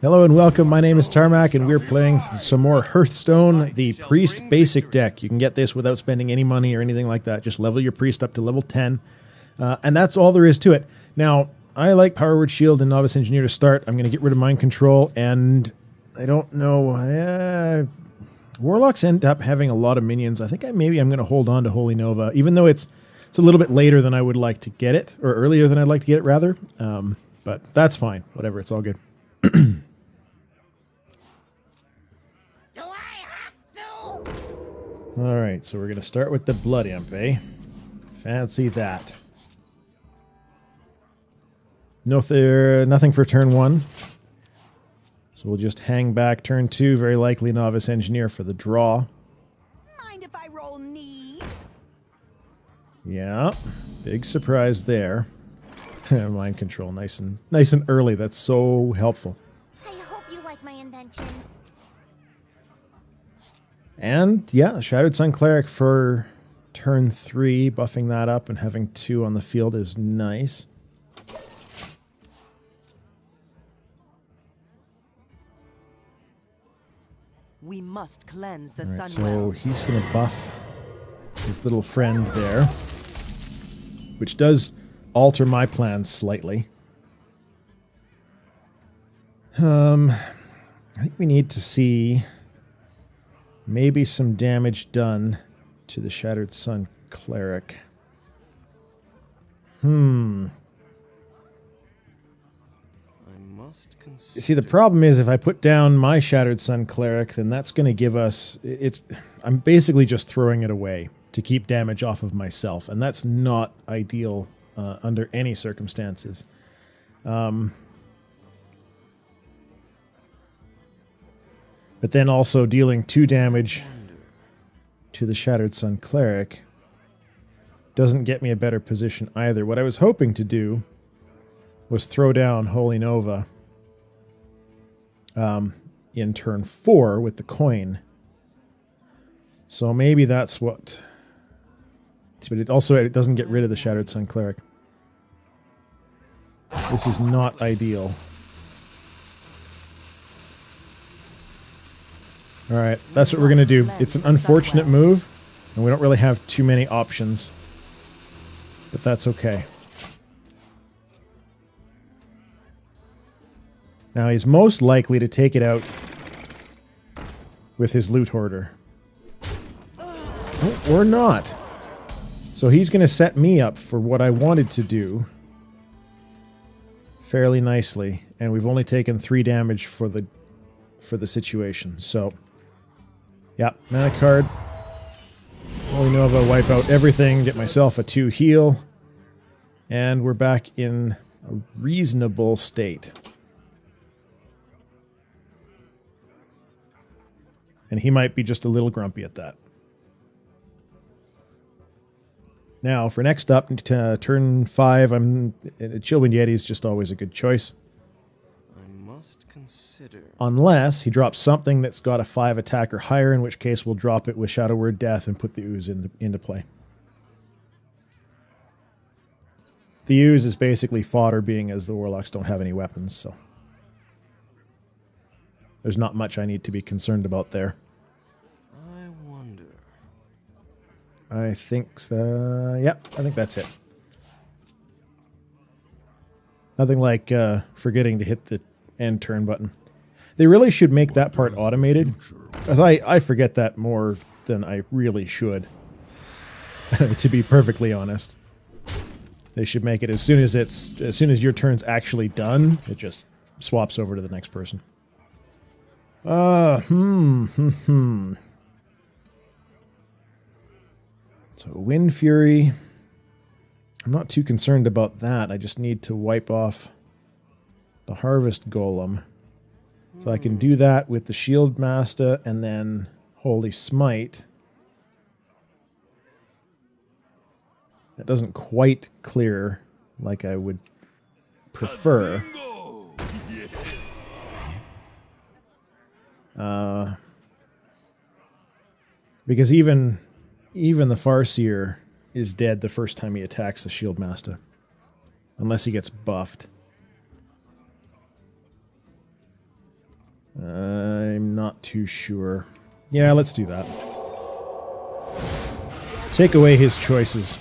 Hello and welcome, my name is Tarmack and we're playing some more Hearthstone, the Priest Basic deck. You can get this without spending any money or anything like that. Just level your Priest up to level 10. And that's all there is to it. Now, I like Power Word Shield and Novice Engineer to start. I'm going to get rid of Mind Control, and I don't know. Warlocks end up having a lot of minions. I think maybe I'm going to hold on to Holy Nova, even though it's a little bit later than I would like to get it, or earlier than I'd like to get it, rather. But that's fine. Whatever, it's all good. Alright, so we're going to start with the Blood Imp, eh? Fancy that. Nothing for turn 1. So we'll just hang back turn 2, very likely Novice Engineer for the draw. Mind if I roll knee? Yeah, big surprise there. Mind Control, nice and early. That's so helpful. I hope you like my invention. And yeah, Shadowed Sun Cleric for turn 3, buffing that up and having 2 on the field is nice. We must cleanse the All right, sun. so he's going to buff his little friend there, which does alter my plans slightly. I think we need to see maybe some damage done to the Shattered Sun Cleric. See, the problem is if I put down my Shattered Sun Cleric, then that's going to give us... I'm basically just throwing it away to keep damage off of myself, and that's not ideal under any circumstances. But then also dealing 2 damage to the Shattered Sun Cleric doesn't get me a better position either. What I was hoping to do was throw down Holy Nova in turn 4 with the coin. So maybe that's what... But it doesn't get rid of the Shattered Sun Cleric. This is not ideal. Alright, that's what we're going to do. It's an unfortunate move, and we don't really have too many options. But that's okay. Now he's most likely to take it out with his Loot Hoarder. Oh, or not. So he's going to set me up for what I wanted to do fairly nicely, and we've only taken 3 damage for the situation. So, yeah, mana card. Holy Nova, wipe out everything, get myself a 2 heal, and we're back in a reasonable state. And he might be just a little grumpy at that. Now, for next up, turn 5, Chillwind Yeti is just always a good choice. I must consider. Unless he drops something that's got a 5 attack or higher, in which case we'll drop it with Shadow Word Death and put the Ooze into play. The Ooze is basically fodder, being as the Warlocks don't have any weapons, so there's not much I need to be concerned about there. I wonder. I think yep, I think that's it. Nothing like forgetting to hit the end turn button. They really should make that part automated, as I forget that more than I really should. To be perfectly honest, they should make it as soon as your turn's actually done, it just swaps over to the next person. So Wind Fury, I'm not too concerned about that. I just need to wipe off the Harvest Golem. So I can do that with the Shieldmasta and then Holy Smite. That doesn't quite clear like I would prefer. Because even the Farseer is dead the first time he attacks the Shieldmasta. Unless he gets buffed. I'm not too sure. Yeah, let's do that. Take away his choices.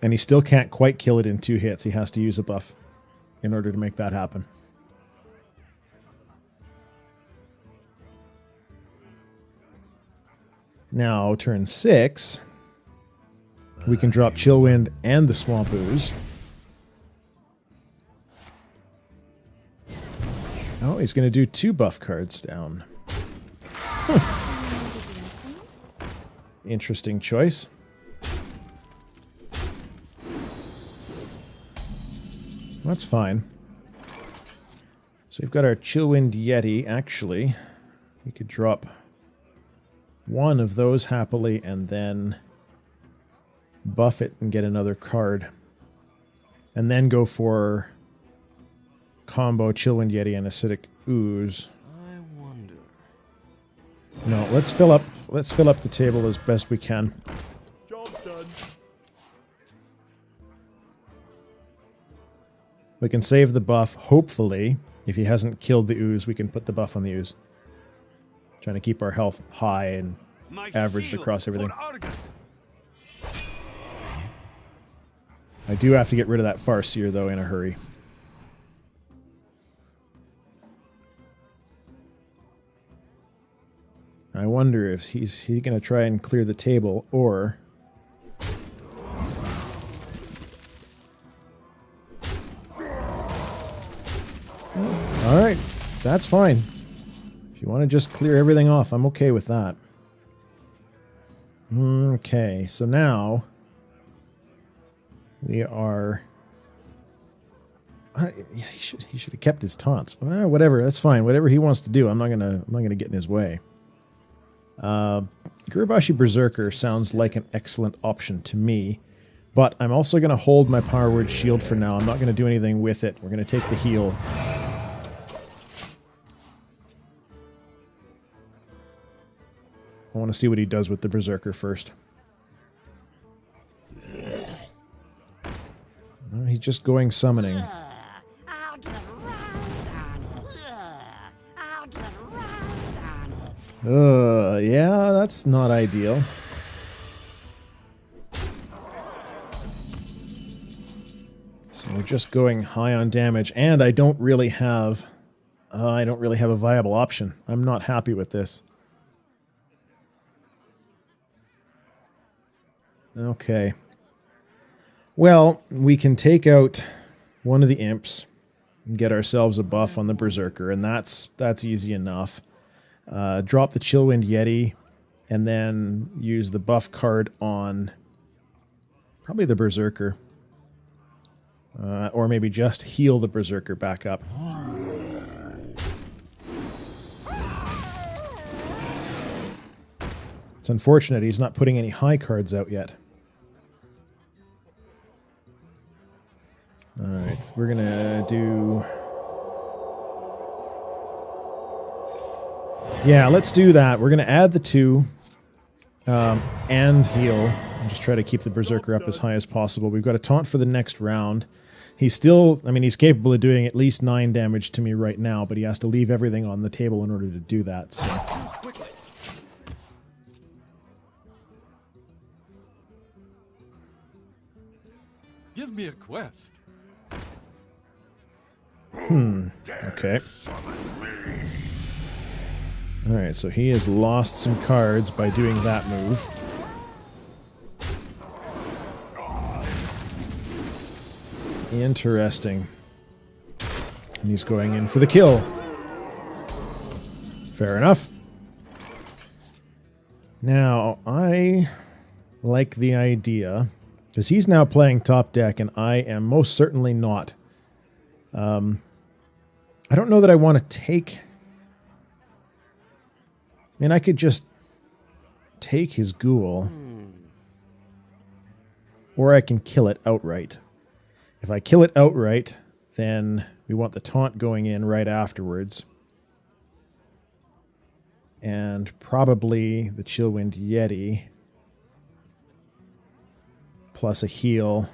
And he still can't quite kill it in 2 hits. He has to use a buff in order to make that happen. Now, turn 6, we can drop Chillwind and the Swamp Ooze. Oh, he's going to do 2 buff cards down. Interesting choice. That's fine. So we've got our Chillwind Yeti. Actually, we could drop 1 of those happily and then buff it and get another card. And then go for combo Chillwind Yeti and Acidic Ooze. I wonder. No, let's fill up the table as best we can. Job done. We can save the buff, hopefully. If he hasn't killed the Ooze, we can put the buff on the Ooze. Trying to keep our health high and averaged across everything. I do have to get rid of that Farseer, though, in a hurry. I wonder if he's going to try and clear the table, or... Alright, that's fine. If you want to just clear everything off, I'm okay with that. Okay, so now we are... he should have kept his taunts. Whatever, that's fine. Whatever he wants to do, I'm not gonna get in his way. Gurubashi Berserker sounds like an excellent option to me, but I'm also going to hold my Power Word Shield for now. I'm not going to do anything with it. We're going to take the heal. I want to see what he does with the Berserker first. He's just going summoning. I'll get around on it. I'll get around on it. Yeah, that's not ideal. So we're just going high on damage, and I don't really have a viable option. I'm not happy with this. Okay. Well, we can take out one of the imps and get ourselves a buff on the Berserker, and that's easy enough. Drop the Chillwind Yeti, and then use the buff card on probably the Berserker. Or maybe just heal the Berserker back up. It's unfortunate he's not putting any high cards out yet. Alright, we're gonna do... Yeah, let's do that. We're gonna add the 2 and heal. And just try to keep the Berserker up as high as possible. We've got a taunt for the next round. He's still... I mean, he's capable of doing at least 9 damage to me right now, but he has to leave everything on the table in order to do that, so... Give me a quest. Okay. Alright, so he has lost some cards by doing that move. Interesting. And he's going in for the kill. Fair enough. Now, I like the idea, because he's now playing top deck, and I am most certainly not. I don't know that I want to take... I mean, I could just take his ghoul. Or I can kill it outright. If I kill it outright, then we want the taunt going in right afterwards. And probably the Chillwind Yeti. plus a heal.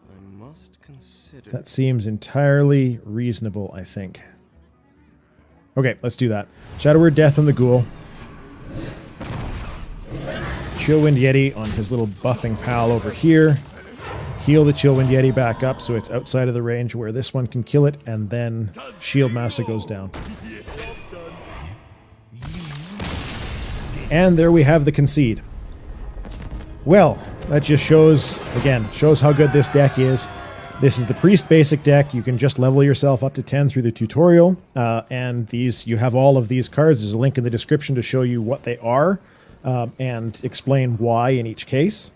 I must consider. That seems entirely reasonable, I think. Okay, let's do that. Shadow Word Death on the Ghoul. Chillwind Yeti on his little buffing pal over here. Heal the Chillwind Yeti back up so it's outside of the range where this one can kill it, and then Shieldmasta goes down. And there we have the concede. Well, that just shows, again, shows how good this deck is. This is the Priest basic deck. You can just level yourself up to 10 through the tutorial. And these, you have all of these cards. There's a link in the description to show you what they are and explain why in each case.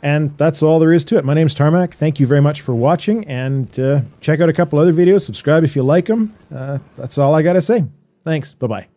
And that's all there is to it. My name's Tarmack. Thank you very much for watching, and check out a couple other videos. Subscribe if you like them. That's all I got to say. Thanks. Bye-bye.